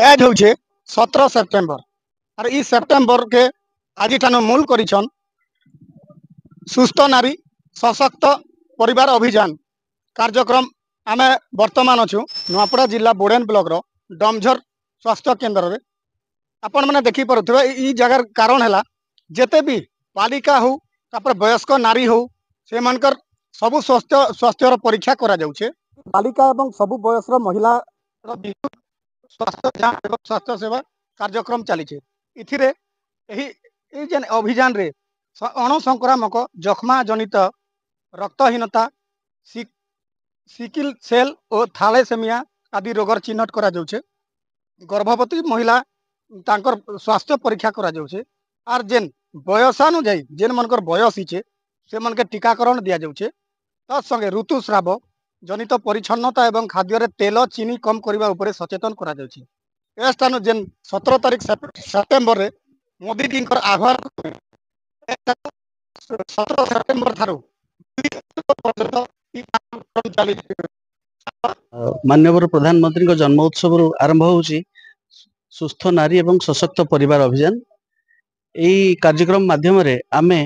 As हो 17 September और ई September के आज ठान मूल करिछन सुस्थ नारी सशक्त परिवार अभियान कार्यक्रम। आमे वर्तमान अच्छु नुआपड़ा जिला बोडेन ब्लॉक रो डमझर स्वास्थ्य केन्द्र रे। आपण मैंने देखी पारुथिबे ई जगार कारण है जेते भी बालिका हो तापर वयस्क नारी हो से मानकर सबु स्वास्थ्य स्वास्थ्यर परीक्षा करा जाउछे। बालिका एवं सबु बयसर महिला स्वास्थ्य जांच एवं स्वास्थ्य सेवा कार्यक्रम चली इथिरे एही जेन अभियान रे अणुसंक्रामक जख्मा जनित रक्तहीनता सिकिल सेल और थैलेसेमिया आदि रोगर चिन्हट करा जाउछे। गर्भवती महिला तांकर स्वास्थ्य परीक्षा करा जाउछे आर जेन बयसानुजाई जेन मनकर बयस हिचे से मन के टीकाकरण दिया जाउछे। तत्संगे ऋतुस्राव जनित परिच्छन्नता एवं खाद्य तेल चीनी कम करने उपरे सचेतन करा जाउछे। ए स्थान जेन 17 तारिख सेप्टेम्बर रे मोदी जी आह्वान 17 सेप्टेम्बर थारू माननीय प्रधानमंत्री जन्म उत्सव आरंभ होउची सुस्थ नारी एवं सशक्त परिवार अभियान। यही कार्यक्रम माध्यम रे आमे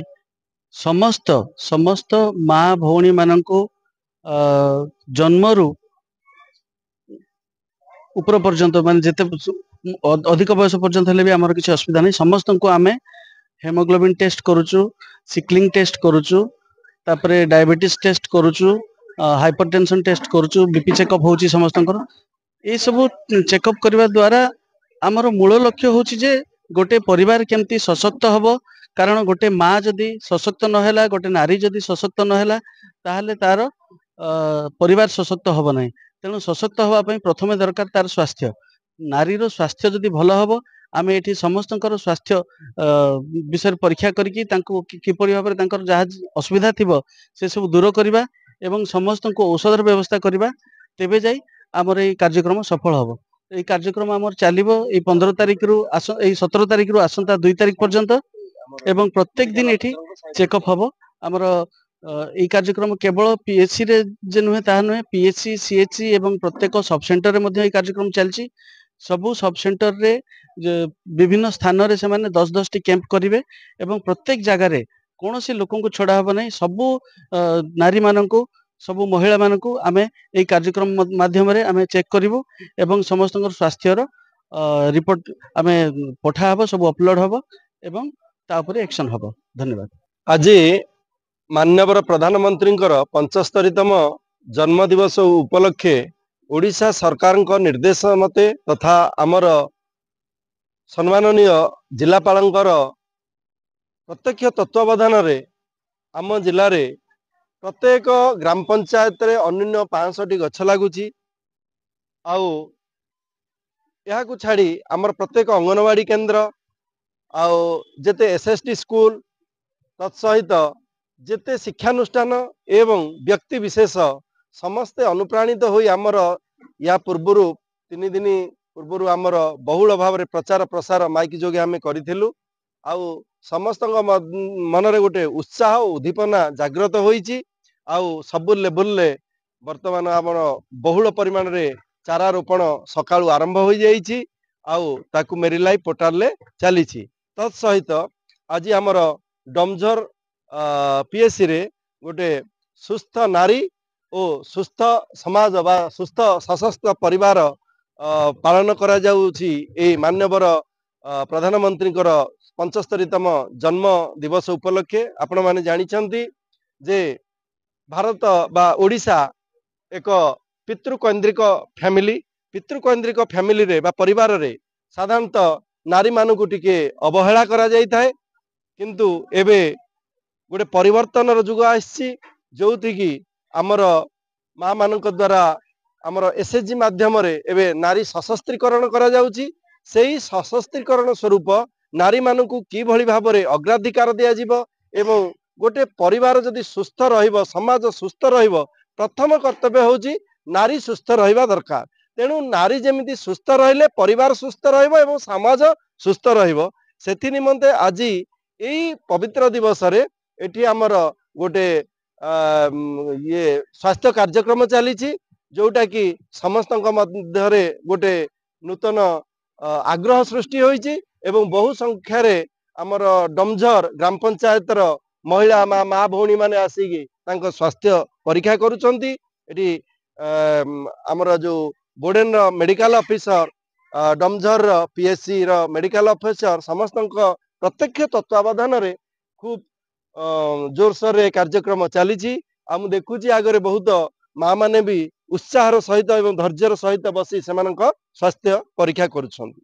समस्त समस्त माँ भौणी माननकु जन्मरु ऊपर पर्यंत मान जिते अधिक बयस पर्यंत हेले भी आमर किसी असुविधा नहीं। समस्त को आमे हेमोग्लोबिन टेस्ट करूचु, सिकलिंग टेस्ट करूचु, तापरे डायबिटीज टेस्ट करूचु, हाइपरटेंशन टेस्ट करूचु, बीपी चेकअप होची समस्तंकर। ये सब चेकअप करने द्वारा आमर मूल लक्ष्य होची जे गोटे परिवार केमती सशक्त हबो। कारण गोटे माँ जदि सशक्त नहला, गोटे नारी जदि सशक्त नहला ताहले तार परिवार सशक्त हबो नहीं। तेणु सशक्त हवा पई प्रथमे दरकार तार स्वास्थ्य। नारीर स्वास्थ्य जदि भल हबो आमे एठी समस्तंकर स्वास्थ्य विषय परीक्षा करिकि तांको किपरि भाबरे तांकर जहा असुविधा थिबो से सब दूर करिबा एवं समस्त को औषधर व्यवस्था करिबा, तेबे जाई आमर ए कार्यक्रम सफल हबो। এই কার্যক্রম আমার চালিব এই 15 তারিখ রু এই 17 তারিখ রু আসন্তা 2 তারিখ পর্যন্ত এবং প্রত্যেক দিন এটি চেকঅপ হবো। আমার এই কার্যক্রম কেবল পিএসসি রে যে নুহে তাহা নুহে, পিএসসি সিএচসি এবং প্রত্যেক সব সেন্টার রে ମଧ୍ୟ এই কার্যক্রম চালছি। सबु सब सेंटर रे विभिन्न स्थान रे से माने 10-10 टी कैंप करिवे एवं प्रत्येक जगह रे कोनोसी लोकन को छडा हबो नै। सबु नारी माननकु सबु महिला माननकु आमे ए कार्यक्रम माध्यम रे आमे चेक करिवु एवं समस्त स्वास्थ्यर रिपोर्ट आमे पठा हबो, सब अपलोड हबो एवं ता ऊपर एक्शन हबो। धन्यवाद। आज माननीय प्रधानमंत्री 75तम जन्म दिवस उपलक्षे ओडिशा सरकार निर्देश मते तथा आमर सम्माननीय जिलापाल प्रत्यक्ष तत्वावधान रे आम जिले रे प्रत्येक ग्राम पंचायत रे अन्य 500 गछ लगुची। आउ यहाकू छाड़ी आमर प्रत्येक अंगनवाड़ी केन्द्र आउ जेते एसएसटी स्कूल तत्सहित जेते शिक्षानुष्ठान एवं व्यक्ति विशेष समस्ते अनुप्राणित होई आमर या पूर्वर 3 दिन पूर्वर आमर बहुल भाव में प्रचार प्रसार माइक जोगे आम करूँ। आउ समस्त मन रे गोटे उत्साह उद्दीपना जागृत होईची। आउ सबु लेवल ले वर्तमान आमर बहुल परिमाण रे चारा रोपण सकाळु आरंभ हो जाइछि। आउ ताकू मेरी लाइफ पोर्टल ले चलीछि। तत्सहित आज आमर डमझर पीएससी रे गोटे सुस्थ नारी और सुस्थ समाज बा सुस्थ सशक्त परिवार पालन करा जाउछि। ए मान्यवर प्रधानमंत्री 75तम जन्म दिवस उपलक्षे आपण माने जानिछंती जे भारत बा ओडिशा एक पितृकेन्द्रिक फैमिली रे बा परिवार रे साधारणतः नारी मानकु टिके अवहेला करा जाई थाए। किंतु एबे गोटे परिवर्तन जुग आसी जोथि की आमर माँ मानक द्वारा आमर एसएचजी माध्यम रे एबे नारी सशस्त्रीकरण करा जाउची। सेही सशस्त्रीकरण स्वरूप नारी मानकु की भली भाव में अग्राधिकार दिया जिवो एवं गोटे परिवार जदि सुस्थ रहिबो, समाज सुस्थ रहिबो, प्रथम कर्तव्य होची नारी सुस्थ रहिबा दरकार। तेणु नारी जेमिति सुस्थ रहिले परिवार सुस्थ रहिबो एवं समाज सुस्थ रहिबो। सेथि निमंते आज यही पवित्र दिवस रे एठी आमर गोटे ये स्वास्थ्य कार्यक्रम चली जोटा कि समस्त मध्य गोटे नूतन आग्रह सृष्टि होइछि एवं बहु संख्यार आमर डमझर ग्राम पंचायत महिला माँ भौणी माने आसिकी तांको स्वास्थ्य परीक्षा करुचंती एटी आमर जो बोर्डेन मेडिकल ऑफिसर डमझर पीएससी मेडिकल ऑफिसर समस्त प्रत्यक्ष तत्वावधान रे खूब जोरसोर रे कार्यक्रम चली आम देखुची आगे बहुत माँ माने भी उत्साहर सहित एवं धैर्यर सहित बसी से स्वास्थ्य परीक्षा करुछंती।